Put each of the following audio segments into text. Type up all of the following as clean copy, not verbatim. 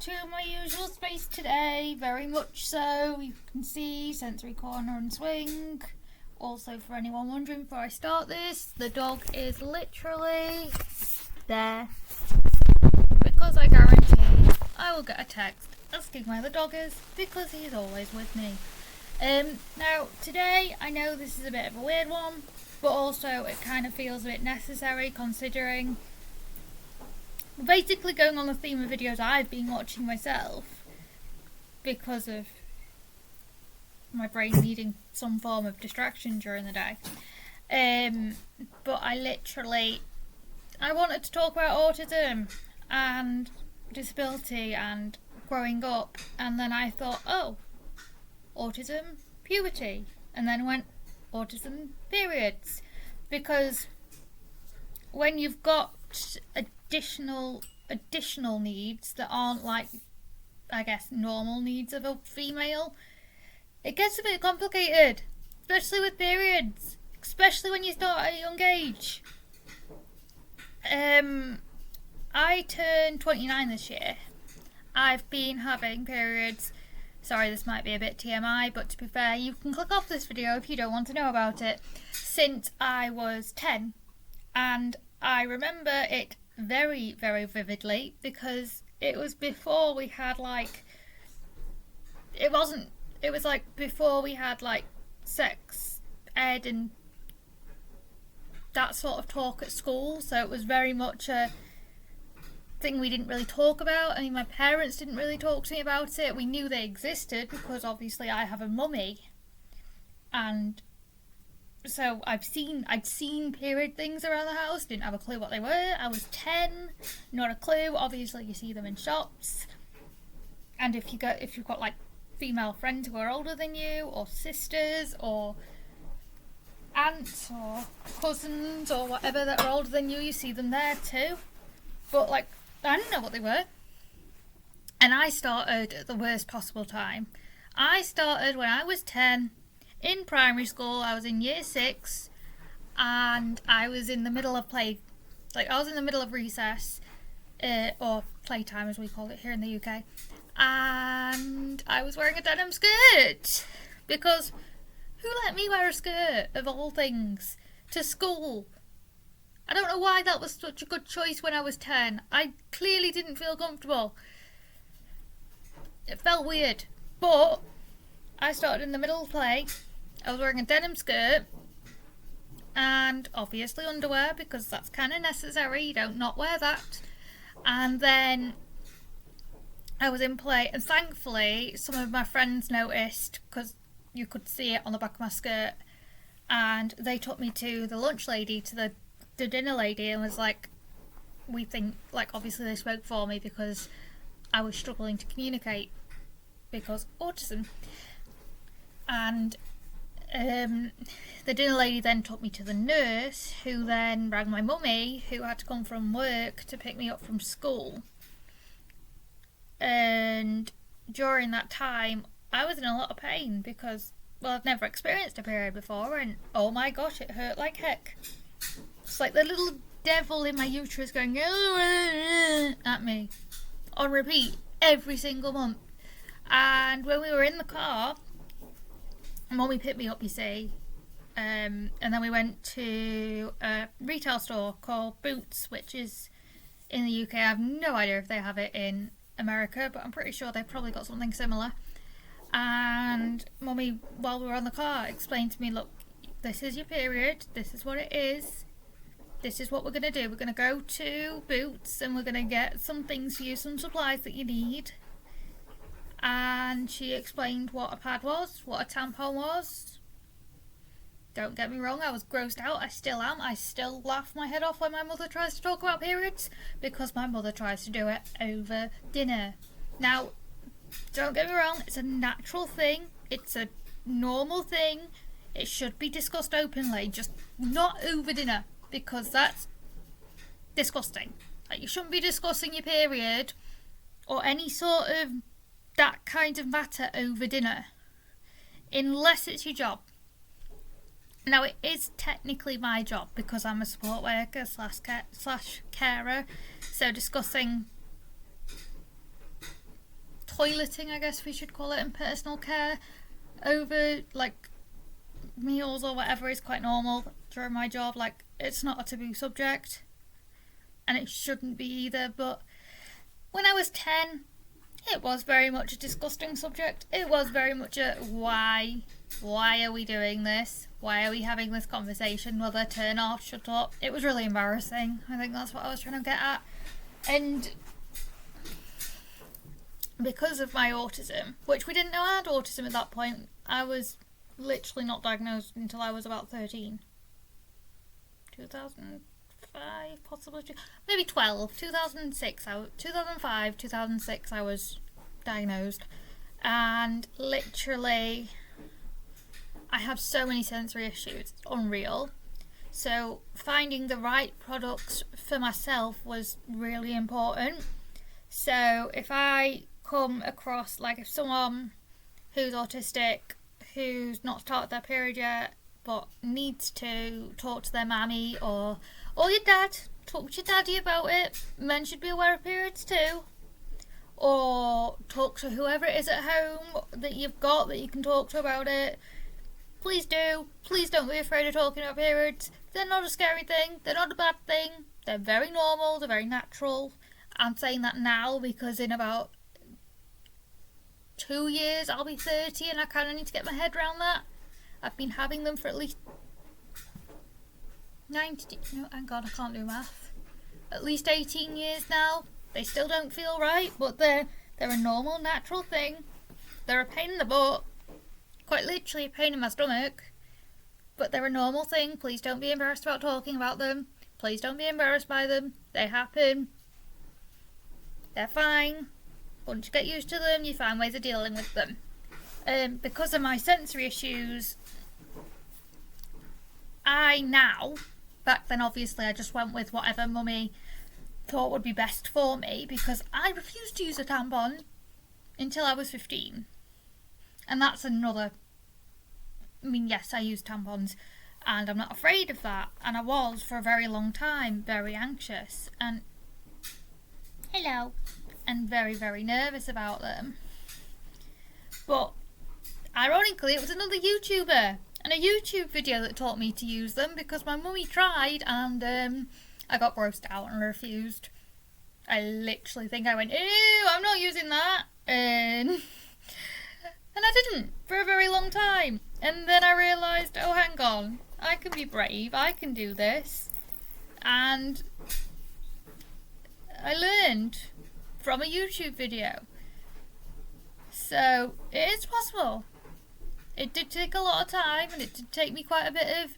to my usual space today, very much so. You can see sensory corner and swing. Also, for anyone wondering before I start this, the dog is literally there because I guarantee I will get a text asking where the dog is because he's always with me. Now today I know this is a bit of a weird one, but also it kind of feels a bit necessary considering we're basically going on the theme of videos I've been watching myself because of my brain needing some form of distraction during the day. But I wanted to talk about autism and disability and growing up, and then I thought, oh, autism, puberty, and then went autism, periods, because when you've got additional needs that aren't like, I guess, normal needs of a female, it gets a bit complicated, especially with periods, especially when you start at a young age. I turned 29 this year. I've been having periods. Sorry, this might be a bit TMI, but to be fair, you can click off this video if you don't want to know about it. Since I was 10, and I remember it very, very vividly because it was before we had it was like before we had like sex ed and that sort of talk at school, so it was very much a thing we didn't really talk about. I mean, my parents didn't really talk to me about it. We knew they existed because obviously I have a mummy, and so I'd seen period things around the house, didn't have a clue what they were. I was 10, not a clue. Obviously you see them in shops, and if you've got like female friends who are older than you, or sisters, or aunts, or cousins, or whatever that are older than you, you see them there too. But like, I didn't know what they were. And I started at the worst possible time. I started when I was 10 in primary school. I was in year 6 and I was in the middle of recess, or playtime as we call it here in the UK. And I was wearing a denim skirt because who let me wear a skirt, of all things, to school? I don't know why that was such a good choice when I was 10. I clearly didn't feel comfortable. It felt weird. But I started in the middle of play. I was wearing a denim skirt and obviously underwear because that's kind of necessary. You don't not wear that. And then I was in play, and thankfully some of my friends noticed because you could see it on the back of my skirt, and they took me to the lunch lady, to the dinner lady, and was like, we think, like, obviously they spoke for me because I was struggling to communicate because autism. And the dinner lady then took me to the nurse, who then rang my mummy, who had to come from work to pick me up from school. And during that time I was in a lot of pain because, well, I've never experienced a period before, and oh my gosh, it hurt like heck. It's like the little devil in my uterus going at me on repeat every single month. And when we were in the car, Mummy picked me up, you see, and then we went to a retail store called Boots, which is in the UK. I have no idea if they have it in America, but I'm pretty sure they've probably got something similar. And Mummy, while we were on the car, explained to me, look, this is your period, this is what it is, this is what we're going to do. We're going to go to Boots and we're going to get some things for you, some supplies that you need. And she explained what a pad was, what a tampon was. Don't get me wrong, I was grossed out, I still am. I still laugh my head off when my mother tries to talk about periods, because my mother tries to do it over dinner. Now, don't get me wrong, it's a natural thing, it's a normal thing, it should be discussed openly, just not over dinner, because that's disgusting. Like, you shouldn't be discussing your period or any sort of that kind of matter over dinner, unless it's your job. Now, it is technically my job because I'm a support worker slash carer, so discussing toileting, I guess we should call it, and personal care over like meals or whatever is quite normal during my job. Like, it's not a taboo subject, and it shouldn't be either. But when I was 10, it was very much a disgusting subject. It was very much a why are we doing this? Why are we having this conversation? Mother, turn off, shut up. It was really embarrassing. I think that's what I was trying to get at. And because of my autism, which we didn't know I had autism at that point, I was literally not diagnosed until I was about 13. 2005, possibly, maybe 12. 2006, 2005, 2006 I was diagnosed. And literally, I have so many sensory issues, it's unreal. So finding the right products for myself was really important. So if I come across, like, if someone who's autistic, who's not started their period yet, but needs to talk to their mammy or your dad, talk to your daddy about it. Men should be aware of periods too. Or talk to whoever it is at home that you've got that you can talk to about it. Please do. Please don't be afraid of talking about periods. They're not a scary thing. They're not a bad thing. They're very normal. They're very natural. I'm saying that now because in about 2 years I'll be 30 and I kind of need to get my head around that. I've been having them for at least 90... No, hang on, I can't do math. At least 18 years now. They still don't feel right, but they're a normal, natural thing. They're a pain in the butt. Quite literally a pain in my stomach. But they're a normal thing. Please don't be embarrassed about talking about them. Please don't be embarrassed by them. They happen. They're fine. Once you get used to them, you find ways of dealing with them. Because of my sensory issues, back then obviously I just went with whatever mummy thought would be best for me, because I refused to use a tampon until I was 15. And that's another... I mean, yes, I use tampons, and I'm not afraid of that. And I was, for a very long time, very anxious, and... Hello. And very, very nervous about them. But, ironically, it was another YouTuber, and a YouTube video that taught me to use them, because my mummy tried, and I got grossed out and refused. I literally think I went, ew, I'm not using that. And I didn't for a very long time. And then I realised, oh, hang on, I can be brave, I can do this. And I learned from a YouTube video. So, it is possible. It did take a lot of time, and it did take me quite a bit of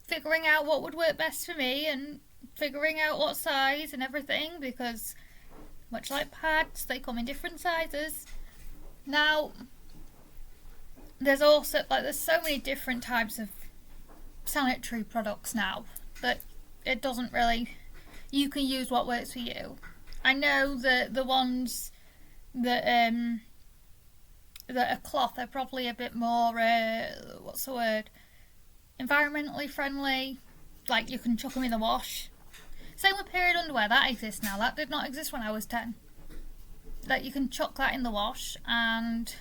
figuring out what would work best for me and figuring out what size and everything, because much like pads, they come in different sizes. Now, there's so many different types of sanitary products now that it doesn't really, you can use what works for you. I know that the ones that are cloth are probably a bit more, environmentally friendly. Like, you can chuck them in the wash. Same with period underwear, that exists now. That did not exist when I was 10. That you can chuck that in the wash and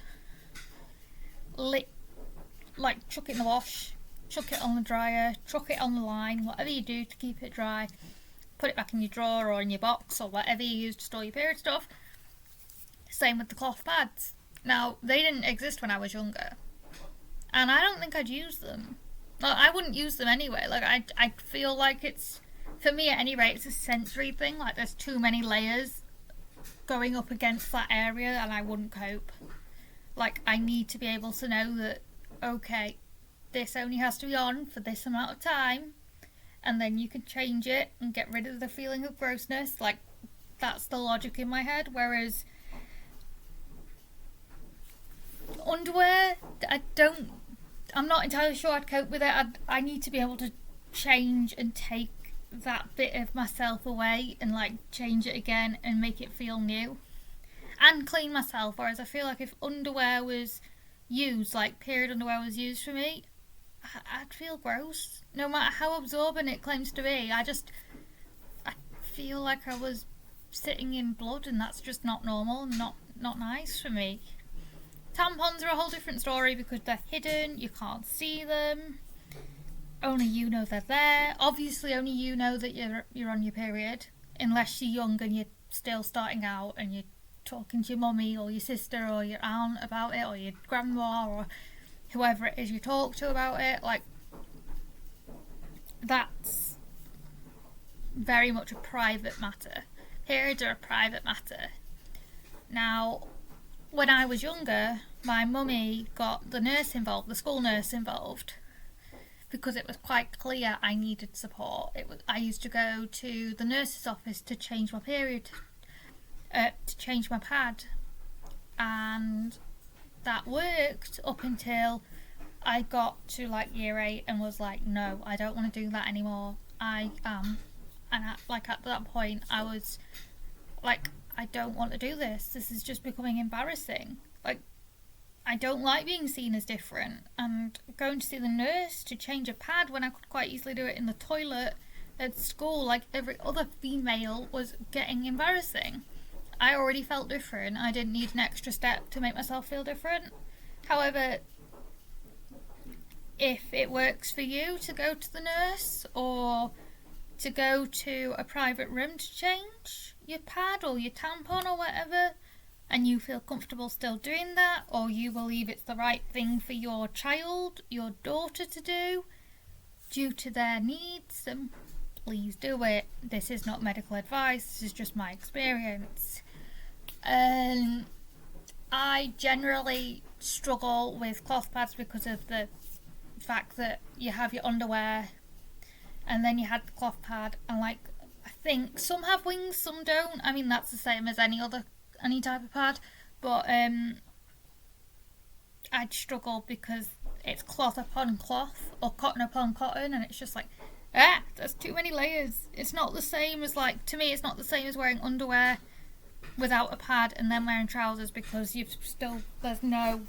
chuck it in the wash, chuck it on the dryer, chuck it on the line, whatever you do to keep it dry. Put it back in your drawer or in your box or whatever you use to store your period stuff. Same with the cloth pads. Now, they didn't exist when I was younger, and I don't think I'd use them. Well, I wouldn't use them anyway. Like, I feel like it's, for me at any rate, it's a sensory thing. Like, there's too many layers going up against that area, and I wouldn't cope. Like, I need to be able to know that, okay, this only has to be on for this amount of time, and then you can change it and get rid of the feeling of grossness. Like, that's the logic in my head. Whereas underwear, I'm not entirely sure I'd cope with it. I need to be able to change and take that bit of myself away and, like, change it again and make it feel new and clean myself. Whereas I feel like if underwear was used, like period underwear was used for me, I'd feel gross no matter how absorbent it claims to be. I feel like I was sitting in blood, and that's just not normal, not not nice for me. Tampons are a whole different story because they're hidden, you can't see them. Only you know they're there. Obviously, only you know that you're on your period, unless you're young and you're still starting out and you're talking to your mummy or your sister or your aunt about it, or your grandma or whoever it is you talk to about it. Like, that's very much a private matter. Periods are a private matter. Now, when I was younger, my mummy got the nurse involved, the school nurse involved, because it was quite clear I needed support. I used to go to the nurse's office to change my period, to change my pad, and that worked up until I got to like year 8 and was like, no, I don't want to do that anymore. And at that point I was like, I don't want to do this. This is just becoming embarrassing. Like, I don't like being seen as different, and going to see the nurse to change a pad when I could quite easily do it in the toilet at school like every other female was getting embarrassing. I already felt different. I didn't need an extra step to make myself feel different. However, if it works for you to go to the nurse or to go to a private room to change your pad or your tampon or whatever, and you feel comfortable still doing that, or you believe it's the right thing for your child, your daughter to do, due to their needs, then please do it. This is not medical advice, this is just my experience. I generally struggle with cloth pads because of the fact that you have your underwear and then you had the cloth pad, and like, I think some have wings, some don't. I mean, that's the same as any type of pad, but I'd struggle because it's cloth upon cloth or cotton upon cotton, and it's just like, there's too many layers. It's not the same as, like, to me it's not the same as wearing underwear without a pad and then wearing trousers, because there's no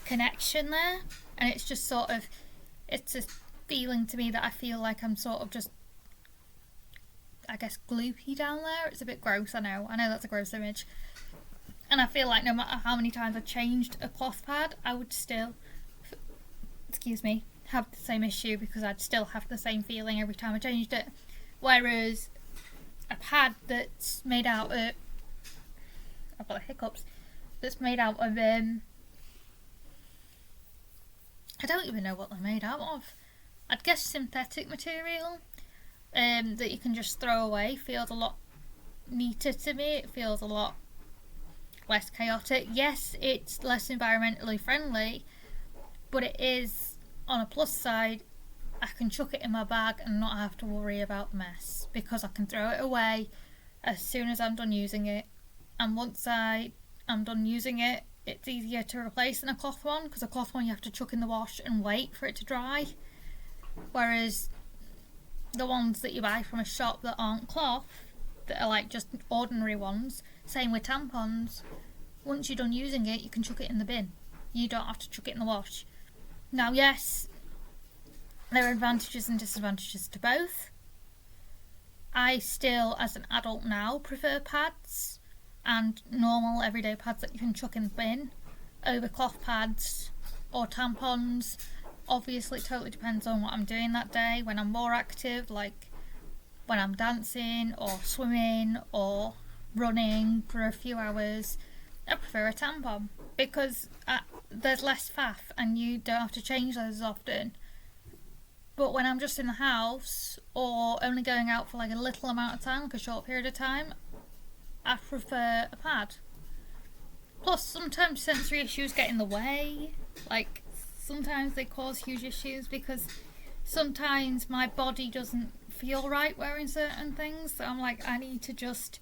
connection there, and it's just sort of, it's a feeling to me that I feel like I'm sort of just, I guess, gloopy down there. It's a bit gross, I know that's a gross image, and I feel like no matter how many times I changed a cloth pad, I would still, have the same issue, because I'd still have the same feeling every time I changed it. Whereas a pad that's made out of, I've got the hiccups, that's made out of I don't even know what they're made out of. I'd guess synthetic material that you can just throw away, feels a lot neater to me. It feels a lot less chaotic. Yes, it's less environmentally friendly, but it is, on a plus side, I can chuck it in my bag and not have to worry about the mess, because I can throw it away as soon as I'm done using it. And once I'm done using it, it's easier to replace than a cloth one, because a cloth one you have to chuck in the wash and wait for it to dry. Whereas the ones that you buy from a shop that aren't cloth, that are like just ordinary ones, same with tampons, once you're done using it, you can chuck it in the bin. You don't have to chuck it in the wash. Now, yes, there are advantages and disadvantages to both. I still, as an adult now, prefer pads and normal everyday pads that you can chuck in the bin over cloth pads or tampons. Obviously, it totally depends on what I'm doing that day. When I'm more active, like when I'm dancing or swimming or running for a few hours, I prefer a tampon, because there's less faff and you don't have to change those as often. But when I'm just in the house or only going out for like a little amount of time, like a short period of time, I prefer a pad. Plus, sometimes sensory issues get in the way. Like, sometimes they cause huge issues, because sometimes my body doesn't feel right wearing certain things. So I'm like, I need to just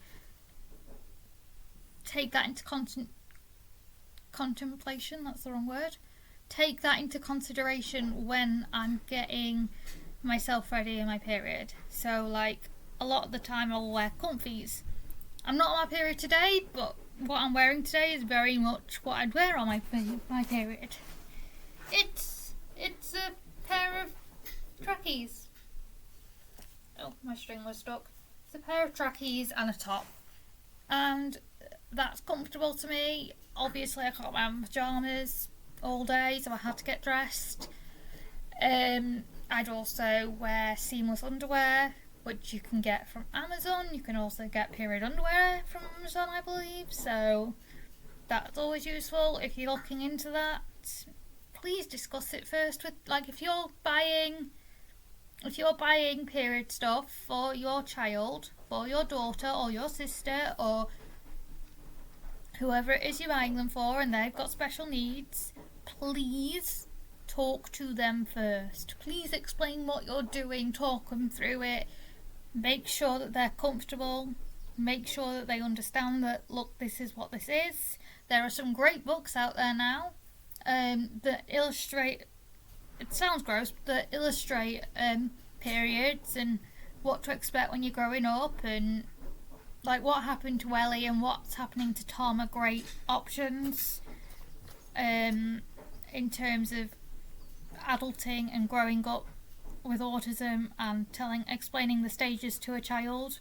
take that into contemplation. That's the wrong word. Take that into consideration when I'm getting myself ready in my period. So, like, a lot of the time I'll wear comfies. I'm not on my period today, but what I'm wearing today is very much what I'd wear on my period. It's a pair of trackies. Oh, my string was stuck. It's a pair of trackies and a top. And that's comfortable to me. Obviously I can't wear my pyjamas all day, so I had to get dressed. I'd also wear seamless underwear, which you can get from Amazon. You can also get period underwear from Amazon, I believe, so that's always useful. If you're looking into that, please discuss it first with, like, if you're buying period stuff for your child, for your daughter or your sister or whoever it is you're buying them for, and they've got special needs, please talk to them first. Please explain what you're doing, talk them through it, make sure that they're comfortable, make sure that they understand that, look, this is what this is. There are some great books out there now that illustrate, it sounds gross, that illustrate periods and what to expect when you're growing up, and like what happened to Ellie and what's happening to Tom are great options in terms of adulting and growing up with autism and explaining the stages to a child,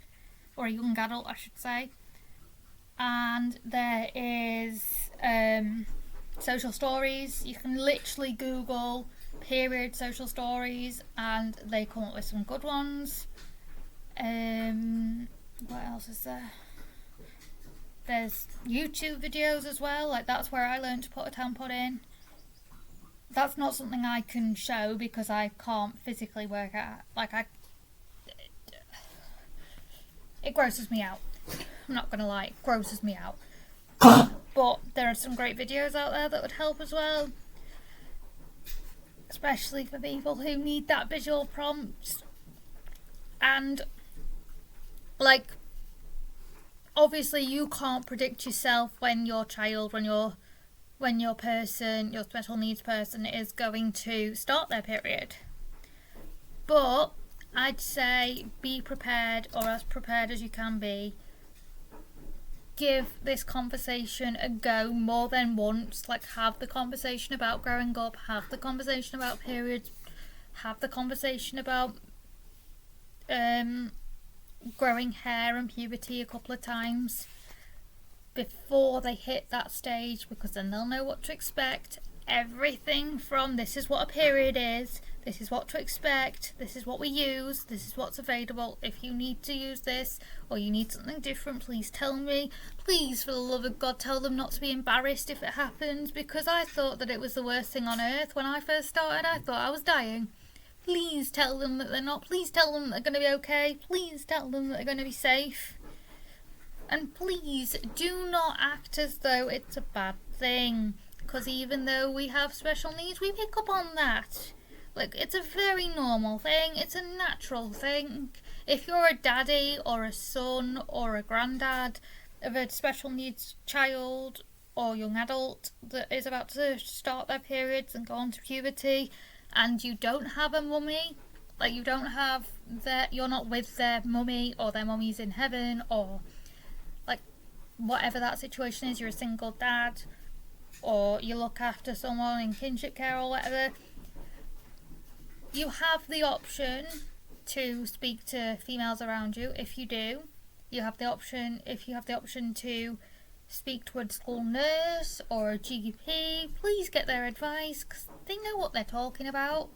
or a young adult I should say. And there is social stories. You can literally Google period social stories and they come up with some good ones. What else is there? There's YouTube videos as well, like that's where I learned to put a tampon in. That's not something I can show because I can't physically work at, it grosses me out. I'm not gonna lie, it grosses me out. But there are some great videos out there that would help as well, especially for people who need that visual prompt. And like, obviously you can't predict yourself when your child, when your person, your special needs person is going to start their period. But I'd say be prepared, or as prepared as you can be. Give this conversation a go more than once. Like, have the conversation about growing up, have the conversation about periods, have the conversation about growing hair and puberty a couple of times before they hit that stage, because then they'll know what to expect. Everything from this is what a period is, this is what to expect, this is what we use, this is what's available. If you need to use this or you need something different, please tell me. Please, for the love of God, tell them not to be embarrassed if it happens, because I thought that it was the worst thing on earth when I first started. I thought I was dying. Please tell them that they're not. Please tell them that they're going to be okay. Please tell them that they're going to be safe. And please do not act as though it's a bad thing, because even though we have special needs, we pick up on that. Like, it's a very normal thing. It's a natural thing. If you're a daddy or a son or a granddad of a special needs child or young adult that is about to start their periods and go on to puberty, and you don't have a mummy, like you don't have you're not with their mummy, or their mummy's in heaven, or like whatever that situation is, you're a single dad, or you look after someone in kinship care or whatever, you have the option to speak to females around you. If you do, you have the option, to speak to a school nurse or a GP. Please get their advice, because they know what they're talking about,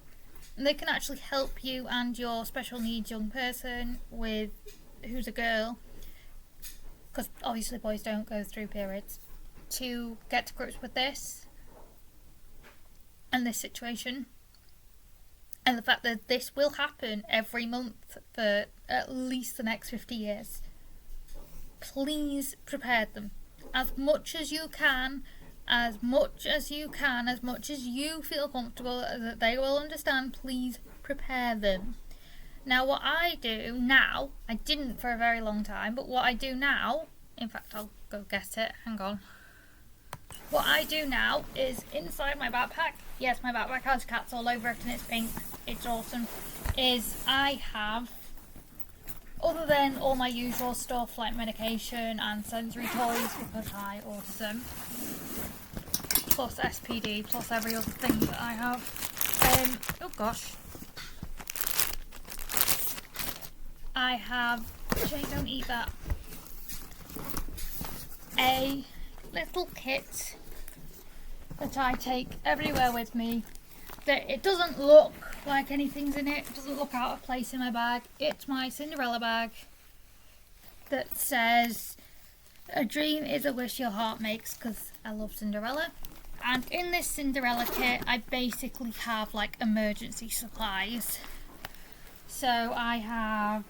and they can actually help you and your special needs young person who's a girl, because obviously boys don't go through periods, to get to grips with this and this situation, and the fact that this will happen every month for at least the next 50 years. Please prepare them as much as you can, as much as you feel comfortable that they will understand. Please prepare them. Now, what I do now, I didn't for a very long time, but what I do now, in fact I'll go get it, hang on. What I do now is inside my backpack, yes, my backpack has cats all over it and it's pink, it's awesome, is I have, other than all my usual stuff like medication and sensory toys, because I autism, plus SPD, plus every other thing that I have, oh gosh, I have, Jay, don't eat that. a little kit that I take everywhere with me. That it doesn't look like anything's in it. It doesn't look out of place in my bag. It's my Cinderella bag that says, "A dream is a wish your heart makes," because I love Cinderella. And in this Cinderella kit, I basically have like emergency supplies. So I have,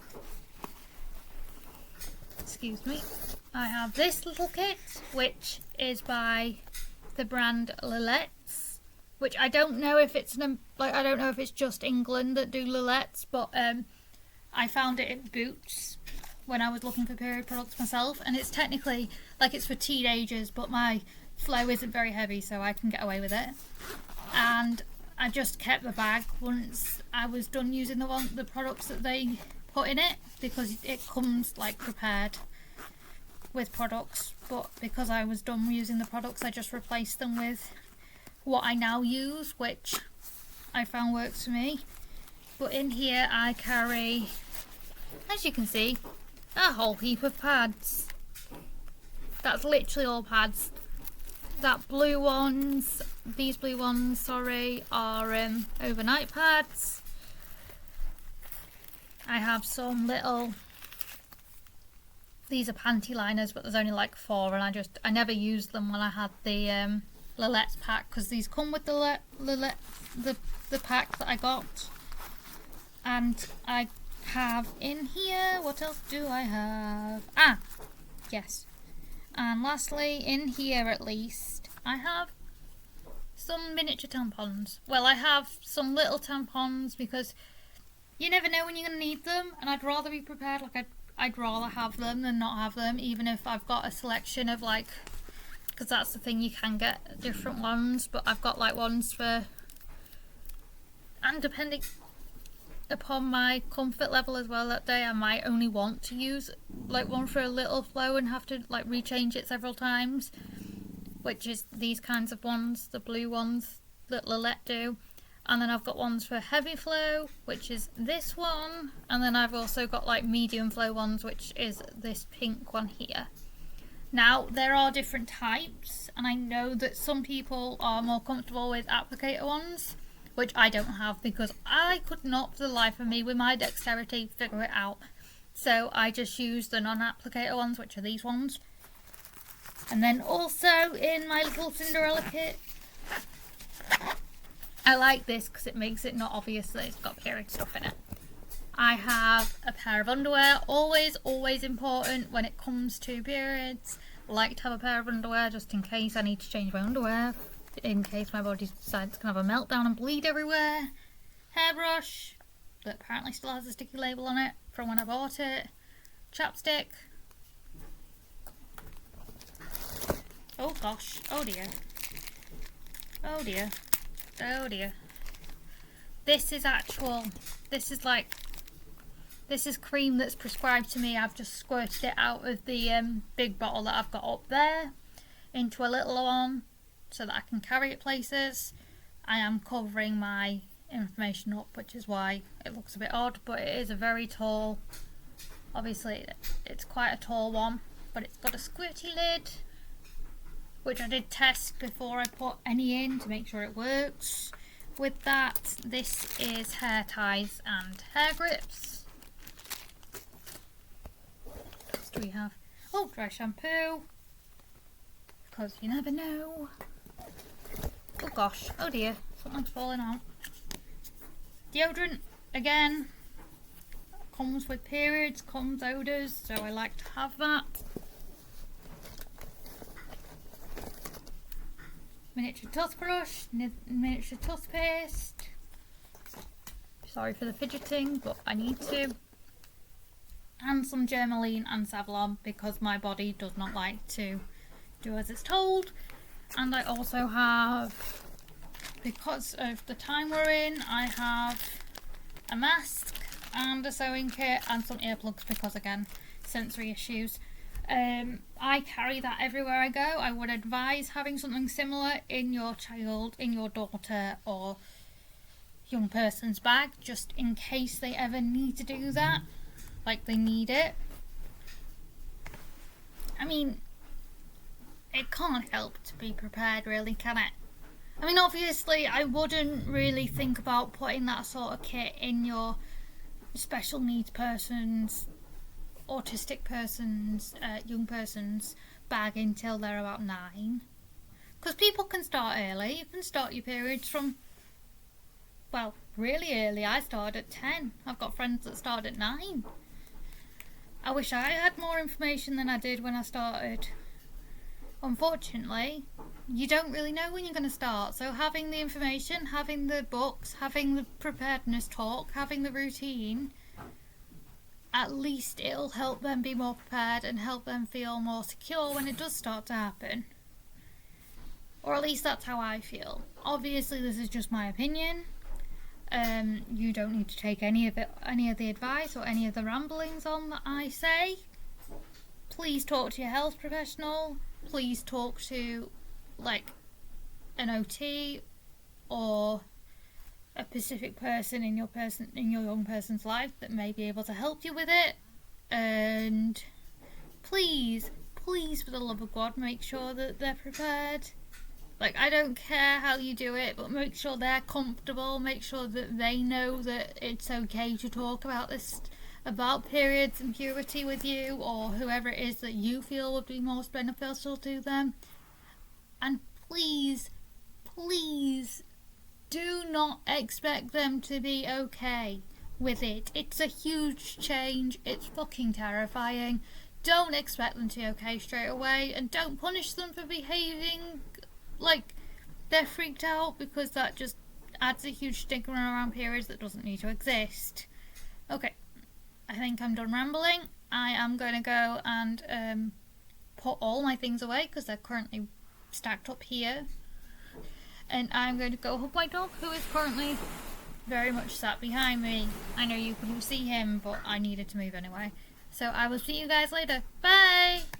I have this little kit, which is by the brand Lillettes, which I don't know if it's I don't know if it's just England that do Lillettes, but I found it in Boots when I was looking for period products myself, and it's technically like it's for teenagers, but my flow isn't very heavy, so I can get away with it. And I just kept the bag once I was done using the products that they put in it, because it comes like prepared with products, but because I was done using the products, I just replaced them with what I now use, which I found works for me. But in here I carry, as you can see, a whole heap of pads. That's literally all pads. These blue ones, are overnight pads. I have some little, these are panty liners, but there's only like 4, and I never used them when I had the Lillettes pack, because these come with the pack that I got. And I have in here, what else do I have? Yes. And lastly, in here at least, I have some miniature tampons. Well, I have some little tampons because you never know when you're going to need them, and I'd rather be prepared. Like, I'd rather have them than not have them, even if I've got a selection of like, because that's the thing, you can get different ones, but I've got like ones for, and depending upon my comfort level as well that day, I might only want to use like one for a little flow and have to like rechange it several times, which is these kinds of ones, the blue ones that Lillette do. And then I've got ones for heavy flow, which is this one, and then I've also got like medium flow ones, which is this pink one here. Now there are different types, and I know that some people are more comfortable with applicator ones, which I don't have, because I could not for the life of me with my dexterity figure it out. So I just use the non-applicator ones, which are these ones. And then also in my little Cinderella kit, I like this because it makes it not obvious that it's got period stuff in it. I have a pair of underwear, always important when it comes to periods. I like to have a pair of underwear just in case I need to change my underwear, in case my body decides to have a meltdown and bleed everywhere. Hairbrush that apparently still has a sticky label on it from when I bought it. Chapstick. Oh gosh, oh dear. Oh dear. Oh dear. This is cream that's prescribed to me. I've just squirted it out of the big bottle that I've got up there into a little one so that I can carry it places. I am covering my information up, which is why it looks a bit odd, but it is a very tall, obviously it's quite a tall one, but it's got a squirty lid, which I did test before I put any in to make sure it works. With that, this is hair ties and hair grips. What else do we have? Oh, dry shampoo, because you never know. Oh gosh, oh dear, something's falling out. Deodorant, again, comes with periods, comes odours, so I like to have that. Miniature toothbrush, miniature toothpaste. Sorry for the fidgeting, but I need to. And some Germaline and Savlon, because my body does not like to do as it's told. And I also have, because of the time we're in, I have a mask and a sewing kit and some earplugs, because again, sensory issues. I carry that everywhere I go. I would advise having something similar in your child, in your daughter or young person's bag, just in case they ever need to do that, like they need it. I mean, it can't help to be prepared, really, can it? I mean, obviously, I wouldn't really think about putting that sort of kit in your special needs persons, autistic persons, young persons bag until they're about 9. Because people can start early. You can start your periods from, well, really early. I started at 10. I've got friends that start at 9. I wish I had more information than I did when I started. Unfortunately, you don't really know when you're going to start. So having the information, having the books, having the preparedness talk, having the routine, at least it'll help them be more prepared and help them feel more secure when it does start to happen. Or at least that's how I feel. Obviously, this is just my opinion. You don't need to take any of the advice or any of the ramblings on that I say. Please talk to your health professional. Please talk to, like, an OT or a specific person in your young person's life that may be able to help you with it. And please, for the love of God, make sure that they're prepared. Like, I don't care how you do it, but make sure they're comfortable. Make sure that they know that it's okay to talk about this, about periods and puberty with you, or whoever it is that you feel would be most beneficial to them. And please do not expect them to be okay with it. It's a huge change. It's fucking terrifying. Don't expect them to be okay straight away, and don't punish them for behaving like they're freaked out, because that just adds a huge stigma around periods that doesn't need to exist. Okay, I think I'm done rambling. I am going to go and put all my things away because they're currently stacked up here. And I'm going to go hug my dog, who is currently very much sat behind me. I know you couldn't see him, but I needed to move anyway. So I will see you guys later. Bye!